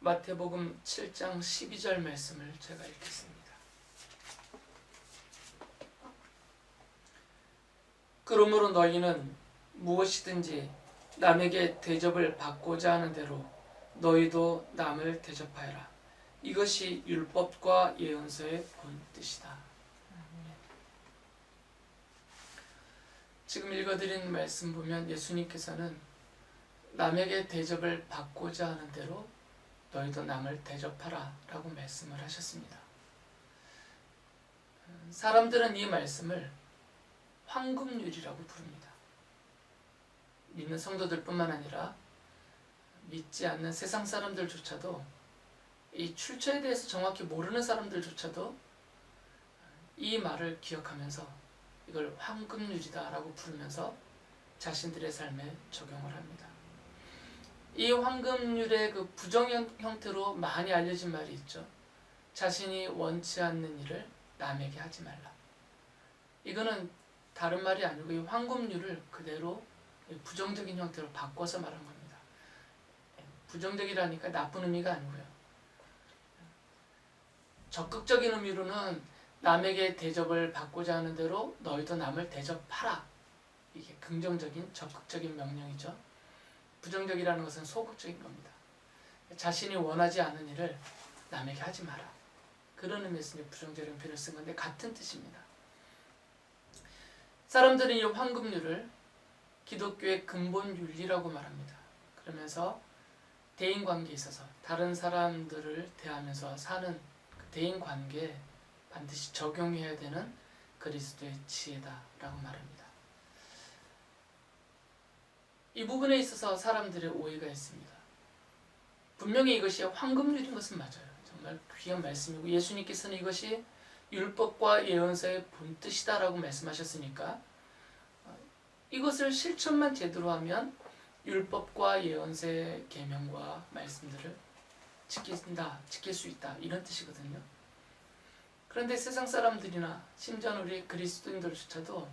마태복음 7장 12절 말씀을 제가 읽겠습니다. 그러므로 너희는 무엇이든지 남에게 대접을 받고자 하는 대로 너희도 남을 대접하여라. 이것이 율법과 예언서의 본뜻이다. 지금 읽어드린 말씀 보면 예수님께서는 남에게 대접을 받고자 하는 대로 너희도 남을 대접하라 라고 말씀을 하셨습니다. 사람들은 이 말씀을 황금률이라고 부릅니다. 믿는 성도들 뿐만 아니라 믿지 않는 세상 사람들조차도, 이 출처에 대해서 정확히 모르는 사람들조차도 이 말을 기억하면서 이걸 황금률이다 라고 부르면서 자신들의 삶에 적용을 합니다. 이 황금률의 그 부정 형태로 많이 알려진 말이 있죠. 자신이 원치 않는 일을 남에게 하지 말라. 이거는 다른 말이 아니고 이 황금률을 그대로 부정적인 형태로 바꿔서 말한 겁니다. 부정적이라니까 나쁜 의미가 아니고요. 적극적인 의미로는 남에게 대접을 받고자 하는 대로 너희도 남을 대접하라. 이게 긍정적인 적극적인 명령이죠. 부정적이라는 것은 소극적인 겁니다. 자신이 원하지 않은 일을 남에게 하지 마라. 그런 의미에서 부정적인 표현을 쓴 건데 같은 뜻입니다. 사람들은 이 황금률을 기독교의 근본 윤리라고 말합니다. 그러면서 대인관계에 있어서 다른 사람들을 대하면서 사는 그 대인관계에 반드시 적용해야 되는 그리스도의 지혜다라고 말합니다. 이 부분에 있어서 사람들의 오해가 있습니다. 분명히 이것이 황금률인 것은 맞아요. 정말 귀한 말씀이고 예수님께서는 이것이 율법과 예언서의 본뜻이다라고 말씀하셨으니까 이것을 실천만 제대로 하면 율법과 예언서의 계명과 말씀들을 지킬 수 있다, 이런 뜻이거든요. 그런데 세상 사람들이나 심지어 우리 그리스도인들조차도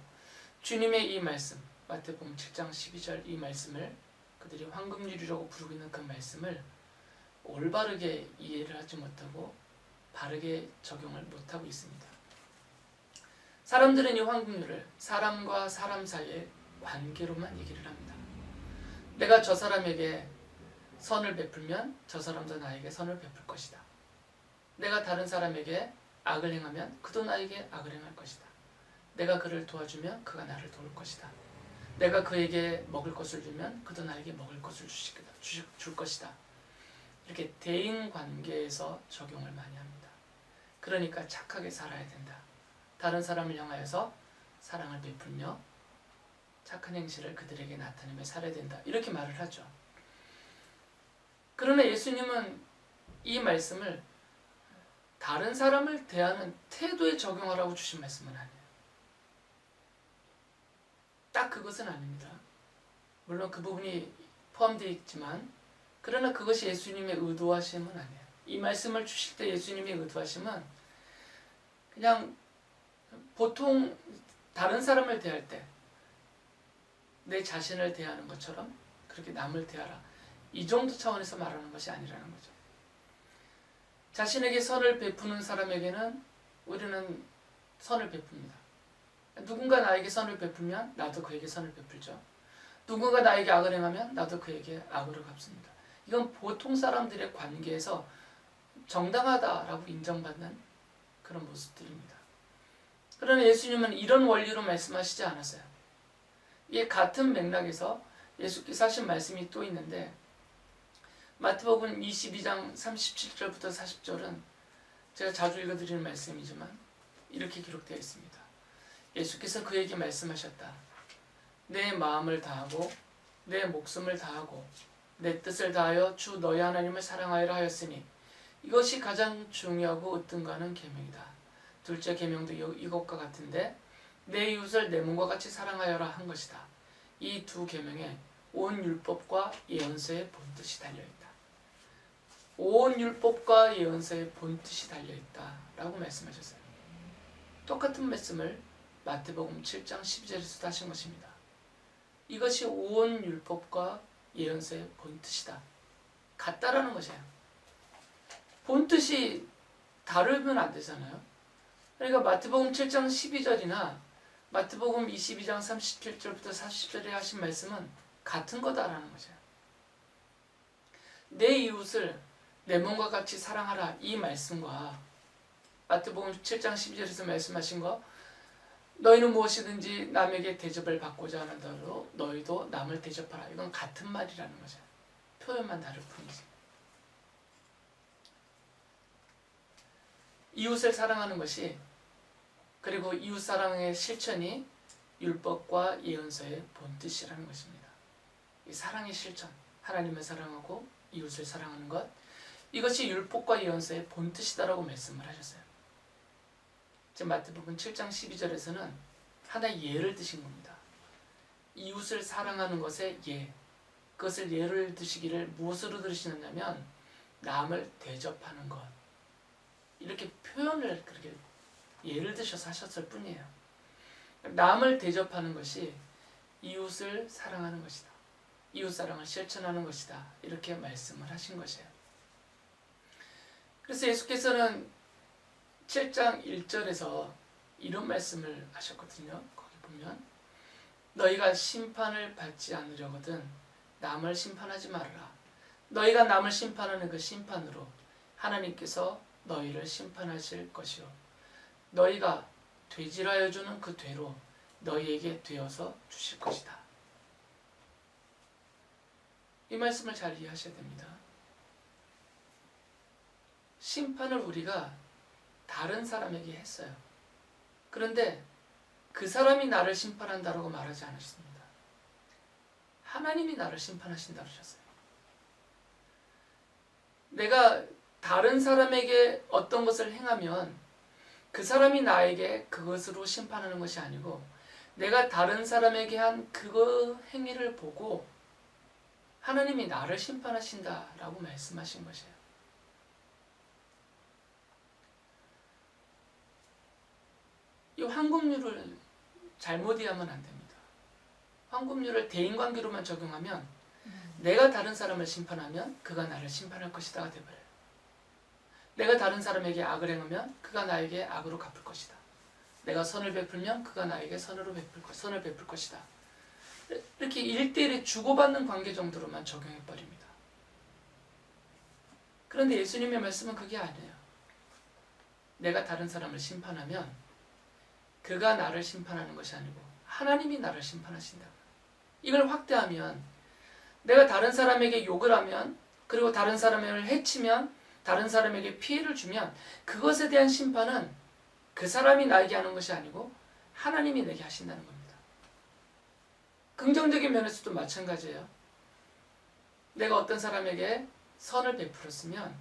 주님의 이 말씀, 마태복음 7장 12절 이 말씀을 그들이 황금률이라고 부르고 있는 그 말씀을 올바르게 이해를 하지 못하고 바르게 적용을 못하고 있습니다. 사람들은 이 황금률을 사람과 사람 사이의 관계로만 얘기를 합니다. 내가 저 사람에게 선을 베풀면 저 사람도 나에게 선을 베풀 것이다. 내가 다른 사람에게 악을 행하면 그도 나에게 악을 행할 것이다. 내가 그를 도와주면 그가 나를 도울 것이다. 내가 그에게 먹을 것을 주면 그도 나에게 먹을 것을 줄 것이다. 이렇게 대인관계에서 적용을 많이 합니다. 그러니까 착하게 살아야 된다. 다른 사람을 향하여서 사랑을 베풀며 착한 행실을 그들에게 나타내며 살아야 된다. 이렇게 말을 하죠. 그러나 예수님은 이 말씀을 다른 사람을 대하는 태도에 적용하라고 주신 말씀은 아니에요. 딱 그것은 아닙니다. 물론 그 부분이 포함되어 있지만 그러나 그것이 예수님의 의도하심은 아니에요. 이 말씀을 주실 때 예수님의 의도하심은 그냥 보통 다른 사람을 대할 때 내 자신을 대하는 것처럼 그렇게 남을 대하라. 이 정도 차원에서 말하는 것이 아니라는 거죠. 자신에게 선을 베푸는 사람에게는 우리는 선을 베풉니다. 누군가 나에게 선을 베풀면 나도 그에게 선을 베풀죠. 누군가 나에게 악을 행하면 나도 그에게 악으로 갚습니다. 이건 보통 사람들의 관계에서 정당하다라고 인정받는 그런 모습들입니다. 그러나 예수님은 이런 원리로 말씀하시지 않았어요. 이게 같은 맥락에서 예수께서 하신 말씀이 또 있는데 마태복음 22장 37절부터 40절은 제가 자주 읽어드리는 말씀이지만 이렇게 기록되어 있습니다. 예수께서 그에게 말씀하셨다. 내 마음을 다하고 내 목숨을 다하고 내 뜻을 다하여 주 너희 하나님을 사랑하여라 하였으니 이것이 가장 중요하고 으뜸가는 계명이다. 둘째 계명도 이것과 같은데 내 이웃을 내 몸과 같이 사랑하여라 한 것이다. 이 두 계명에 온 율법과 예언서의 본뜻이 달려있다. 온 율법과 예언서의 본뜻이 달려있다 라고 말씀하셨어요. 똑같은 말씀을 마태복음 7장 12절에서도 하신 것입니다. 이것이 온 율법과 예언서의 본뜻이다. 같다라는 것이에요. 본뜻이 다르면 안 되잖아요. 그러니까 마태복음 7장 12절이나 마태복음 22장 37절부터 40절에 하신 말씀은 같은 거다라는 거죠. 내 이웃을 내 몸과 같이 사랑하라, 이 말씀과 마태복음 7장 12절에서 말씀하신 거, 너희는 무엇이든지 남에게 대접을 받고자 하는 대로 너희도 남을 대접하라, 이건 같은 말이라는 거죠. 표현만 다를 뿐이지. 이웃을 사랑하는 것이, 그리고 이웃 사랑의 실천이 율법과 예언서의 본뜻이라는 것입니다. 이 사랑의 실천, 하나님을 사랑하고 이웃을 사랑하는 것, 이것이 율법과 예언서의 본뜻이다라고 말씀을 하셨어요. 지금 마태복음 7장 12절에서는 하나의 예를 드신 겁니다. 이웃을 사랑하는 것의 예, 그것을 예를 드시기를 무엇으로 들으시느냐면 남을 대접하는 것, 이렇게 표현을 그렇게 예를 드셔서 하셨을 뿐이에요. 남을 대접하는 것이 이웃을 사랑하는 것이다, 이웃사랑을 실천하는 것이다, 이렇게 말씀을 하신 것이에요. 그래서 예수께서는 7장 1절에서 이런 말씀을 하셨거든요. 거기 보면 너희가 심판을 받지 않으려거든 남을 심판하지 말아라. 너희가 남을 심판하는 그 심판으로 하나님께서 너희를 심판하실 것이요, 너희가 되질하여 주는 그 되로 너희에게 되어서 주실 것이다. 이 말씀을 잘 이해하셔야 됩니다. 심판을 우리가 다른 사람에게 했어요. 그런데 그 사람이 나를 심판한다라고 말하지 않으셨습니다. 하나님이 나를 심판하신다 그러셨어요. 내가 다른 사람에게 어떤 것을 행하면 그 사람이 나에게 그것으로 심판하는 것이 아니고, 내가 다른 사람에게 한 그 행위를 보고 하나님이 나를 심판하신다라고 말씀하신 것이에요. 이 황금률을 잘못 이해하면 안 됩니다. 황금률을 대인관계로만 적용하면 내가 다른 사람을 심판하면 그가 나를 심판할 것이다가 되버려요. 내가 다른 사람에게 악을 행하면 그가 나에게 악으로 갚을 것이다. 내가 선을 베풀면 그가 나에게 선을 베풀 것이다. 이렇게 1대1에 주고받는 관계 정도로만 적용해버립니다. 그런데 예수님의 말씀은 그게 아니에요. 내가 다른 사람을 심판하면 그가 나를 심판하는 것이 아니고 하나님이 나를 심판하신다. 이걸 확대하면 내가 다른 사람에게 욕을 하면, 그리고 다른 사람을 해치면, 다른 사람에게 피해를 주면 그것에 대한 심판은 그 사람이 나에게 하는 것이 아니고 하나님이 내게 하신다는 겁니다. 긍정적인 면에서도 마찬가지예요. 내가 어떤 사람에게 선을 베풀었으면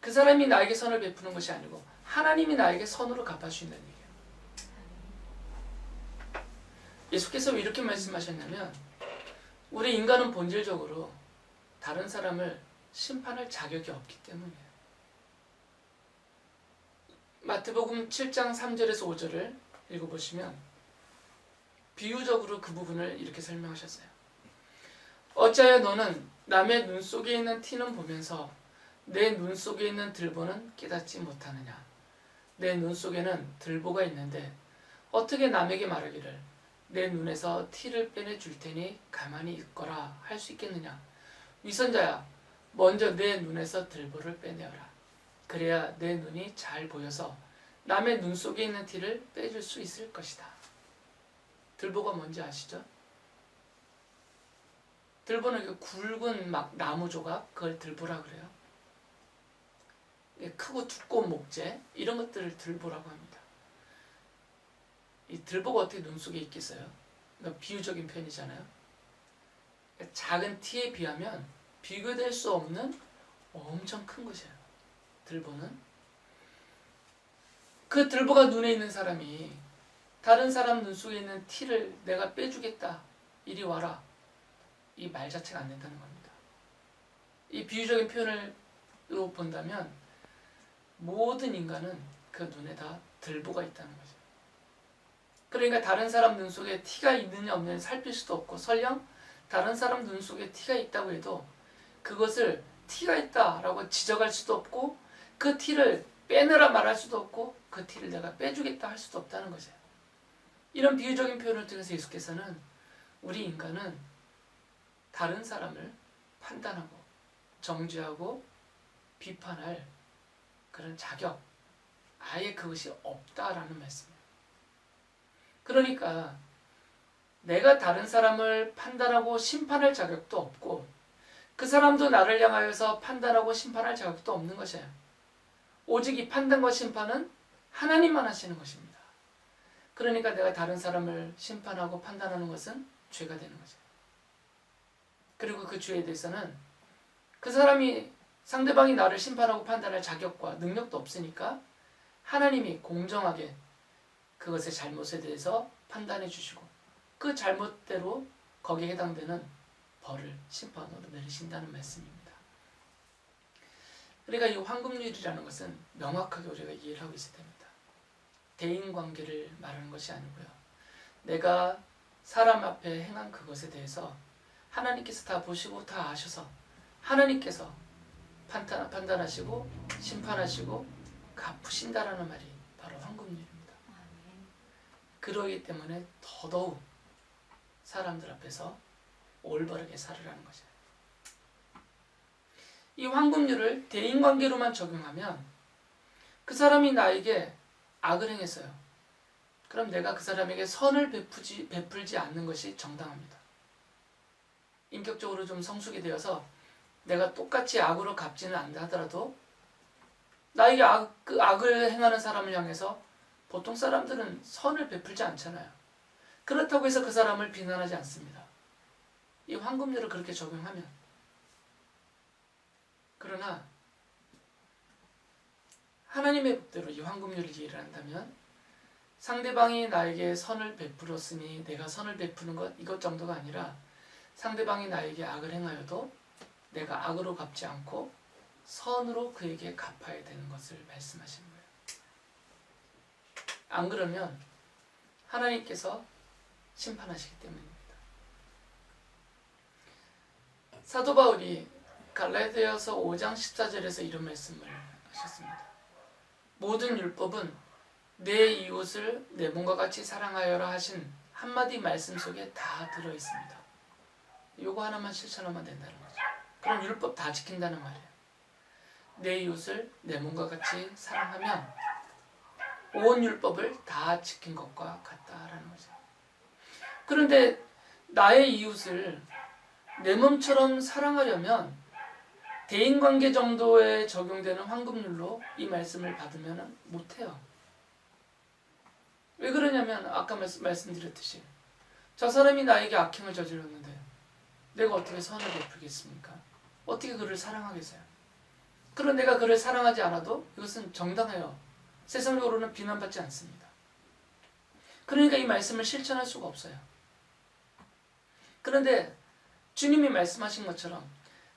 그 사람이 나에게 선을 베푸는 것이 아니고 하나님이 나에게 선으로 갚아주신다는 얘기예요. 예수께서 왜 이렇게 말씀하셨냐면, 우리 인간은 본질적으로 다른 사람을 심판할 자격이 없기 때문이에요. 마태복음 7장 3절에서 5절을 읽어보시면 비유적으로 그 부분을 이렇게 설명하셨어요. 어찌하여 너는 남의 눈 속에 있는 티는 보면서 내 눈 속에 있는 들보는 깨닫지 못하느냐. 내 눈 속에는 들보가 있는데 어떻게 남에게 말하기를 내 눈에서 티를 빼내줄 테니 가만히 있거라 할 수 있겠느냐. 위선자야, 먼저 내 눈에서 들보를 빼내어라. 그래야 내 눈이 잘 보여서 남의 눈 속에 있는 티를 빼줄 수 있을 것이다. 들보가 뭔지 아시죠? 들보는 굵은 막 나무 조각, 그걸 들보라 그래요. 크고 두꺼운 목재, 이런 것들을 들보라고 합니다. 이 들보가 어떻게 눈 속에 있겠어요? 그러니까 비유적인 표현이잖아요. 작은 티에 비하면 비교될 수 없는 엄청 큰 것이에요. 들보는. 그 들보가 눈에 있는 사람이 다른 사람 눈 속에 있는 티를 내가 빼주겠다, 이리 와라, 이 말 자체가 안 된다는 겁니다. 이 비유적인 표현으로 본다면 모든 인간은 그 눈에 다 들보가 있다는 거죠. 그러니까 다른 사람 눈 속에 티가 있느냐 없느냐 살필 수도 없고, 설령 다른 사람 눈 속에 티가 있다고 해도 그것을 티가 있다라고 지적할 수도 없고, 그 티를 빼내라 말할 수도 없고 그 티를 내가 빼주겠다 할 수도 없다는 거죠. 이런 비유적인 표현을 통해서 예수께서는 우리 인간은 다른 사람을 판단하고 정죄하고 비판할 그런 자격, 아예 그것이 없다라는 말씀이에요. 그러니까 내가 다른 사람을 판단하고 심판할 자격도 없고 그 사람도 나를 향하여서 판단하고 심판할 자격도 없는 것이에요. 오직 이 판단과 심판은 하나님만 하시는 것입니다. 그러니까 내가 다른 사람을 심판하고 판단하는 것은 죄가 되는 거죠. 그리고 그 죄에 대해서는 그 사람이 상대방이 나를 심판하고 판단할 자격과 능력도 없으니까 하나님이 공정하게 그것의 잘못에 대해서 판단해 주시고 그 잘못대로 거기에 해당되는 벌을 심판으로 내리신다는 말씀입니다. 그러니까 이 황금률이라는 것은 명확하게 우리가 이해를 하고 있어야 됩니다. 대인관계를 말하는 것이 아니고요. 내가 사람 앞에 행한 그것에 대해서 하나님께서 다 보시고 다 아셔서 하나님께서 판단하시고 심판하시고 갚으신다라는 말이 바로 황금률입니다. 그러기 때문에 더더욱 사람들 앞에서 올바르게 살으라는 거죠. 이 황금률을 대인관계로만 적용하면 그 사람이 나에게 악을 행했어요. 그럼 내가 그 사람에게 선을 베풀지 않는 것이 정당합니다. 인격적으로 좀 성숙이 되어서 내가 똑같이 악으로 갚지는 않는다 하더라도 나에게 악을 행하는 사람을 향해서 보통 사람들은 선을 베풀지 않잖아요. 그렇다고 해서 그 사람을 비난하지 않습니다. 이 황금률을 그렇게 적용하면. 그러나 하나님의 법대로 이 황금률을 이해를 한다면 상대방이 나에게 선을 베풀었으니 내가 선을 베푸는 것 이것 정도가 아니라 상대방이 나에게 악을 행하여도 내가 악으로 갚지 않고 선으로 그에게 갚아야 되는 것을 말씀하시는 거예요. 안 그러면 하나님께서 심판하시기 때문입니다. 사도 바울이 갈라디아서 5장 14절에서 이런 말씀을 하셨습니다. 모든 율법은 내 이웃을 내 몸과 같이 사랑하여라 하신 한마디 말씀 속에 다 들어있습니다. 요거 하나만 실천하면 된다는 거죠. 그럼 율법 다 지킨다는 말이에요. 내 이웃을 내 몸과 같이 사랑하면 온 율법을 다 지킨 것과 같다라는 거죠. 그런데 나의 이웃을 내 몸처럼 사랑하려면 대인관계 정도에 적용되는 황금률로 이 말씀을 받으면 못해요. 왜 그러냐면 아까 말씀드렸듯이 저 사람이 나에게 악행을 저질렀는데 내가 어떻게 선을 베풀겠습니까? 어떻게 그를 사랑하겠어요? 그럼 내가 그를 사랑하지 않아도 이것은 정당해요. 세상적으로는 비난받지 않습니다. 그러니까 이 말씀을 실천할 수가 없어요. 그런데 주님이 말씀하신 것처럼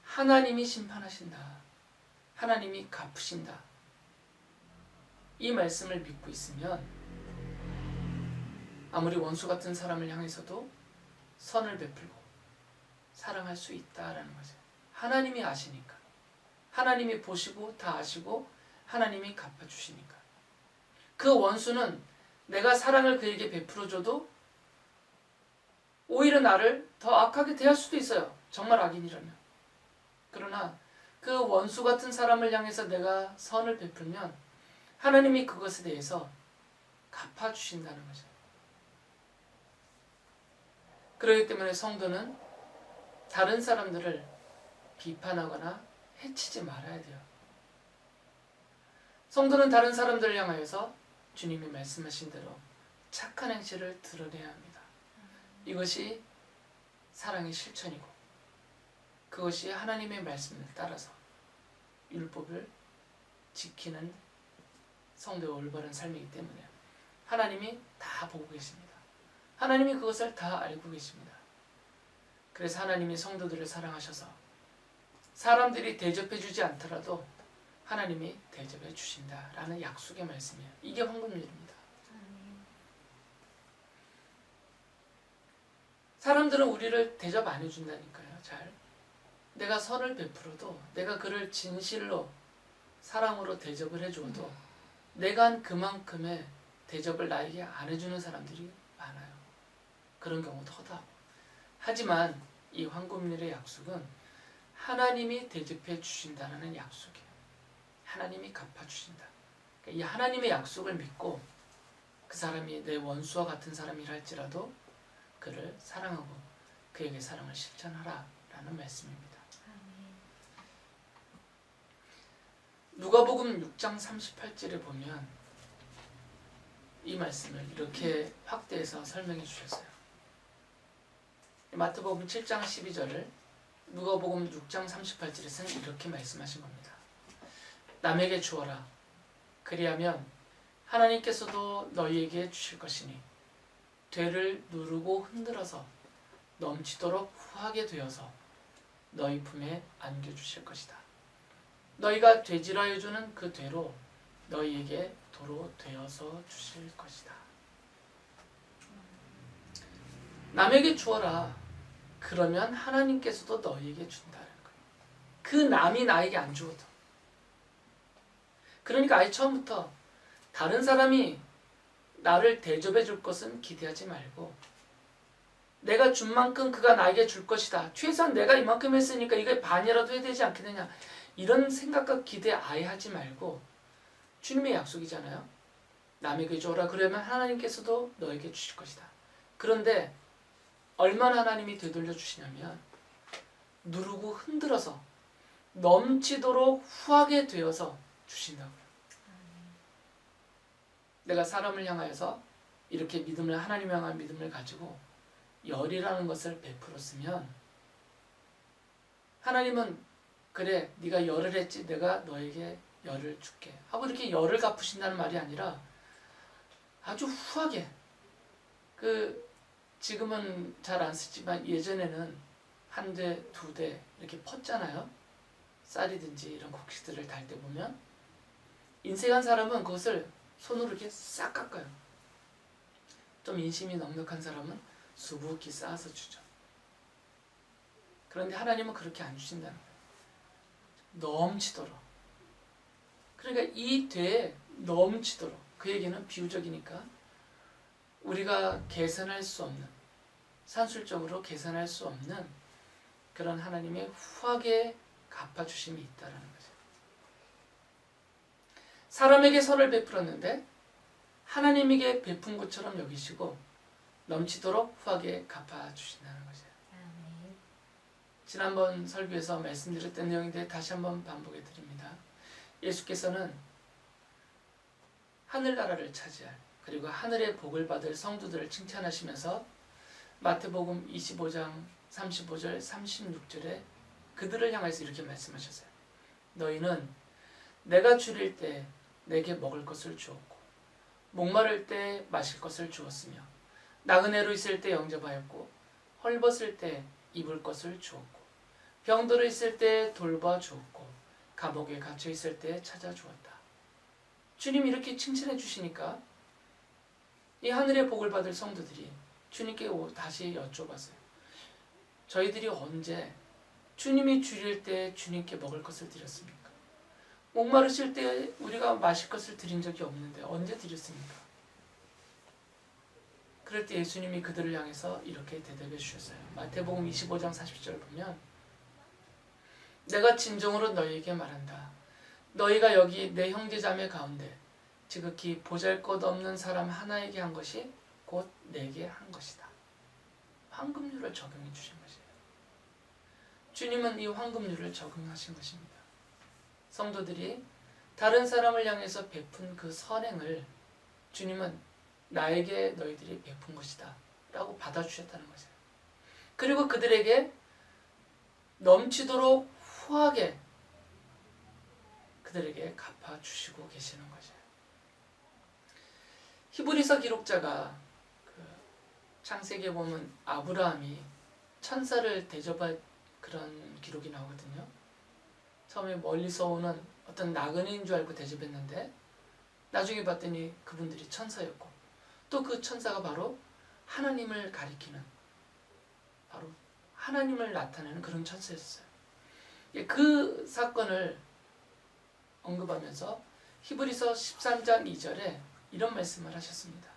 하나님이 심판하신다. 하나님이 갚으신다. 이 말씀을 믿고 있으면 아무리 원수 같은 사람을 향해서도 선을 베풀고 사랑할 수 있다라는 거죠. 하나님이 아시니까. 하나님이 보시고 다 아시고 하나님이 갚아주시니까. 그 원수는 내가 사랑을 그에게 베풀어줘도 오히려 나를 더 악하게 대할 수도 있어요. 정말 악인이라면. 그러나 그 원수 같은 사람을 향해서 내가 선을 베풀면 하나님이 그것에 대해서 갚아주신다는 거죠. 그렇기 때문에 성도는 다른 사람들을 비판하거나 해치지 말아야 돼요. 성도는 다른 사람들을 향하여서 주님이 말씀하신 대로 착한 행실을 드러내야 합니다. 이것이 사랑의 실천이고 그것이 하나님의 말씀을 따라서 율법을 지키는 성도의 올바른 삶이기 때문에 하나님이 다 보고 계십니다. 하나님이 그것을 다 알고 계십니다. 그래서 하나님이 성도들을 사랑하셔서 사람들이 대접해주지 않더라도 하나님이 대접해 주신다라는 약속의 말씀이에요. 이게 황금률입니다. 사람들은 우리를 대접 안 해준다니까요. 잘. 내가 선을 베풀어도 내가 그를 진실로 사랑으로 대접을 해줘도 내가 한 그만큼의 대접을 나에게 안 해주는 사람들이 많아요. 그런 경우도 허다하고. 하지만 이 황금률의 약속은 하나님이 대접해 주신다는 약속이에요. 하나님이 갚아주신다. 그러니까 이 하나님의 약속을 믿고 그 사람이 내 원수와 같은 사람이라 할지라도 그를 사랑하고 그에게 사랑을 실천하라 라는 말씀입니다. 누가복음 6장 38절에 보면 이 말씀을 이렇게 확대해서 설명해 주셨어요. 마태복음 7장 12절을 누가복음 6장 38절에서는 이렇게 말씀하신 겁니다. 남에게 주어라. 그리하면 하나님께서도 너희에게 주실 것이니 되를 누르고 흔들어서 넘치도록 후하게 되어서 너희 품에 안겨주실 것이다. 너희가 되질하여 주는 그 되로 너희에게 도로 되어서 주실 것이다. 남에게 주어라. 그러면 하나님께서도 너희에게 준다는 거예요. 그 남이 나에게 안 주어도. 그러니까 아예 처음부터 다른 사람이 나를 대접해 줄 것은 기대하지 말고 내가 준 만큼 그가 나에게 줄 것이다. 최소한 내가 이만큼 했으니까 이게 반이라도 해야 되지 않겠느냐. 이런 생각과 기대 아예 하지 말고 주님의 약속이잖아요. 남에게 줘라. 그러면 하나님께서도 너에게 주실 것이다. 그런데 얼마나 하나님이 되돌려 주시냐면 누르고 흔들어서 넘치도록 후하게 되어서 주신다고요. 내가 사람을 향하여서 이렇게 믿음을 하나님 향한 믿음을 가지고 열이라는 것을 베풀었으면 하나님은 그래 네가 열을 했지 내가 너에게 열을 줄게 하고 이렇게 열을 갚으신다는 말이 아니라 아주 후하게 지금은 잘 안 쓰지만 예전에는 한 대, 두 대 이렇게 펐잖아요. 쌀이든지 이런 곡식들을 달 때 보면 인색한 사람은 그것을 손으로 이렇게 싹 깎아요. 좀 인심이 넉넉한 사람은 수북히 쌓아서 주죠. 그런데 하나님은 그렇게 안 주신다는 거예요. 넘치도록. 그러니까 이 되에 넘치도록. 그 얘기는 비유적이니까 우리가 계산할 수 없는, 산술적으로 계산할 수 없는 그런 하나님의 후하게 갚아주심이 있다는 거죠. 사람에게 선을 베풀었는데 하나님에게 베푼 것처럼 여기시고 넘치도록 후하게 갚아주신다는 거죠. 지난번 설교에서 말씀드렸던 내용인데 다시 한번 반복해 드립니다. 예수께서는 하늘나라를 차지할 그리고 하늘의 복을 받을 성도들을 칭찬하시면서 마태복음 25장 35절 36절에 그들을 향해서 이렇게 말씀하셨어요. 너희는 내가 줄일 때 내게 먹을 것을 주었고 목마를 때 마실 것을 주었으며 나그네로 있을 때 영접하였고 헐벗을 때 입을 것을 주었고 병들어 있을 때 돌봐 주었고 감옥에 갇혀 있을 때 찾아 주었다. 주님이 이렇게 칭찬해 주시니까 이 하늘의 복을 받을 성도들이 주님께 다시 여쭤봤어요. 저희들이 언제 주님이 줄일 때 주님께 먹을 것을 드렸습니까? 목마르실 때 우리가 마실 것을 드린 적이 없는데 언제 드렸습니까? 그럴 때 예수님이 그들을 향해서 이렇게 대답해 주셨어요. 마태복음 25장 40절 보면 내가 진정으로 너희에게 말한다. 너희가 여기 내 형제자매 가운데 지극히 보잘것없는 사람 하나에게 한 것이 곧 내게 한 것이다. 황금률을 적용해 주신 것이에요. 주님은 이 황금률을 적용하신 것입니다. 성도들이 다른 사람을 향해서 베푼 그 선행을 주님은 나에게 너희들이 베푼 것이다 라고 받아주셨다는 거죠. 그리고 그들에게 넘치도록 후하게 그들에게 갚아주시고 계시는 거죠. 히브리서 기록자가 창세기에 보면 아브라함이 천사를 대접할 그런 기록이 나오거든요. 처음에 멀리서 오는 어떤 나그네인 줄 알고 대접했는데 나중에 봤더니 그분들이 천사였고 또 그 천사가 바로 하나님을 가리키는 바로 하나님을 나타내는 그런 천사였어요. 그 사건을 언급하면서 히브리서 13장 2절에 이런 말씀을 하셨습니다.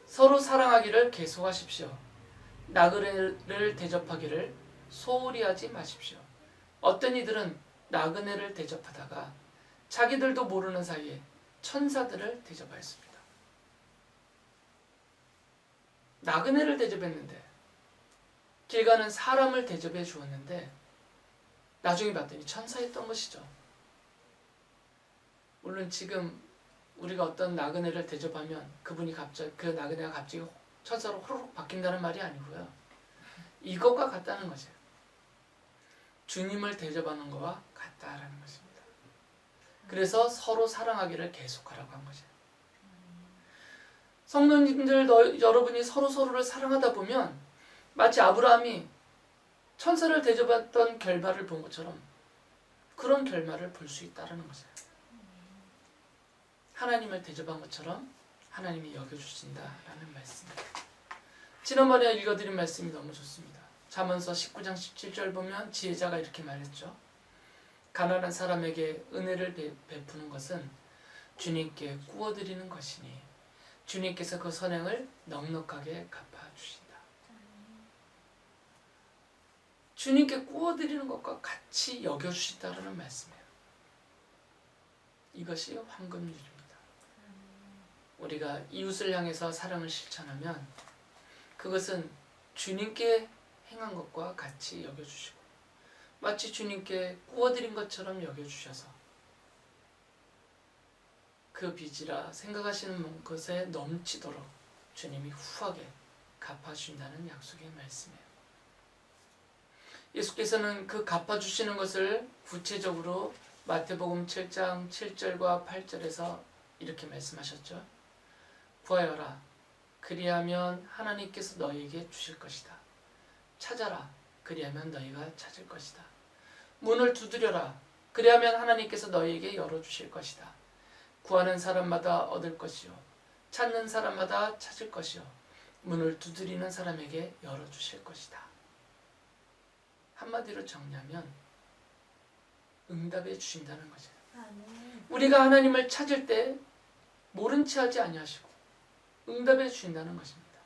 서로 사랑하기를 계속하십시오. 나그네를 대접하기를 소홀히 하지 마십시오. 어떤 이들은 나그네를 대접하다가 자기들도 모르는 사이에 천사들을 대접하였습니다. 나그네를 대접했는데, 길 가는 사람을 대접해 주었는데 나중에 봤더니 천사였던 것이죠. 물론 지금 우리가 어떤 나그네를 대접하면 그 나그네가 갑자기 천사로 호로록 바뀐다는 말이 아니고요. 이것과 같다는 거죠. 주님을 대접하는 것과 같다라는 것입니다. 그래서 서로 사랑하기를 계속하라고 한 거죠. 성도님들 여러분이 서로를 사랑하다 보면 마치 아브라함이 천사를 대접했던 결말을 본 것처럼 그런 결말을 볼 수 있다는 거죠. 하나님을 대접한 것처럼 하나님이 여겨주신다라는 말씀입니다. 지난번에 읽어드린 말씀이 너무 좋습니다. 잠언서 19장 17절 보면 지혜자가 이렇게 말했죠. 가난한 사람에게 은혜를 베푸는 것은 주님께 구워드리는 것이니 주님께서 그 선행을 넉넉하게 갚아주신다. 주님께 구워드리는 것과 같이 여겨주신다는 말씀이에요. 이것이 황금률입니다. 우리가 이웃을 향해서 사랑을 실천하면 그것은 주님께 행한 것과 같이 여겨주시고 마치 주님께 구워드린 것처럼 여겨주셔서 그 빚이라 생각하시는 것에 넘치도록 주님이 후하게 갚아주신다는 약속의 말씀이에요. 예수께서는 그 갚아주시는 것을 구체적으로 마태복음 7장 7절과 8절에서 이렇게 말씀하셨죠. 구하여라. 그리하면 하나님께서 너희에게 주실 것이다. 찾아라. 그리하면 너희가 찾을 것이다. 문을 두드려라. 그리하면 하나님께서 너희에게 열어주실 것이다. 구하는 사람마다 얻을 것이요. 찾는 사람마다 찾을 것이요. 문을 두드리는 사람에게 열어주실 것이다. 한마디로 정리하면 응답해 주신다는 거죠. 우리가 하나님을 찾을 때 모른 체 하지 아니하시고 응답해 주신다는 것입니다.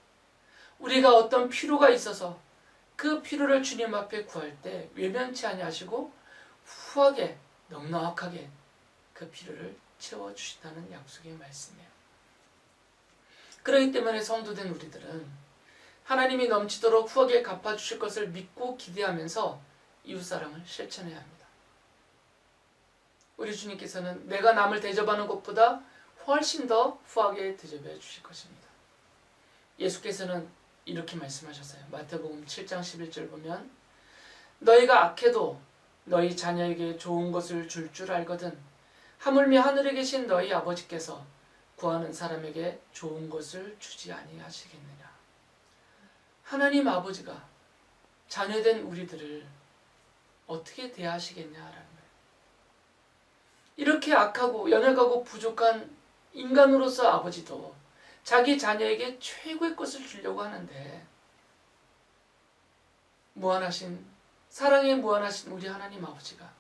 우리가 어떤 필요가 있어서 그 필요를 주님 앞에 구할 때 외면치 아니하시고 후하게 넉넉하게 그 필요를 채워주신다는 약속의 말씀이에요. 그렇기 때문에 성도된 우리들은 하나님이 넘치도록 후하게 갚아주실 것을 믿고 기대하면서 이웃사랑을 실천해야 합니다. 우리 주님께서는 내가 남을 대접하는 것보다 훨씬 더 후하게 대접해 주실 것입니다. 예수께서는 이렇게 말씀하셨어요. 마태복음 7장 11절 보면 너희가 악해도 너희 자녀에게 좋은 것을 줄 알거든 하물며 하늘에 계신 너희 아버지께서 구하는 사람에게 좋은 것을 주지 아니하시겠느냐. 하나님 아버지가 자녀된 우리들을 어떻게 대하시겠냐라는 거예요. 이렇게 악하고 연약하고 부족한 인간으로서 아버지도 자기 자녀에게 최고의 것을 주려고 하는데 사랑에 무한하신 우리 하나님 아버지가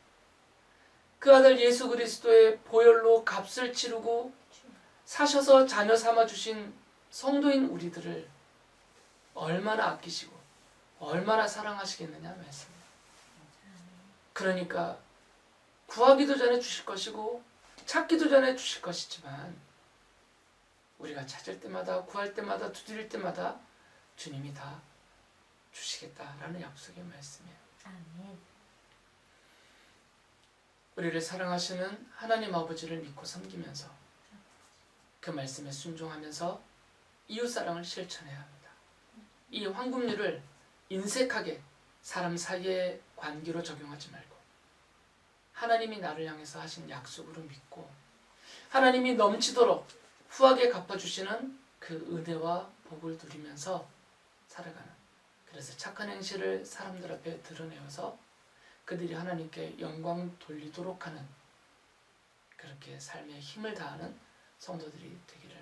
그 아들 예수 그리스도의 보혈로 값을 치르고 사셔서 자녀 삼아주신 성도인 우리들을 얼마나 아끼시고 얼마나 사랑하시겠느냐 말씀입니다. 그러니까 구하기도 전에 주실 것이고 찾기도 전에 주실 것이지만 우리가 찾을 때마다 구할 때마다 두드릴 때마다 주님이 다 주시겠다라는 약속의 말씀이에요. 아멘. 우리를 사랑하시는 하나님 아버지를 믿고 섬기면서 그 말씀에 순종하면서 이웃사랑을 실천해야 합니다. 이 황금률을 인색하게 사람 사이의 관계로 적용하지 말고 하나님이 나를 향해서 하신 약속으로 믿고 하나님이 넘치도록 후하게 갚아주시는 그 은혜와 복을 누리면서 살아가는, 그래서 착한 행실을 사람들 앞에 드러내어서 그들이 하나님께 영광 돌리도록 하는 그렇게 삶에 힘을 다하는 성도들이 되기를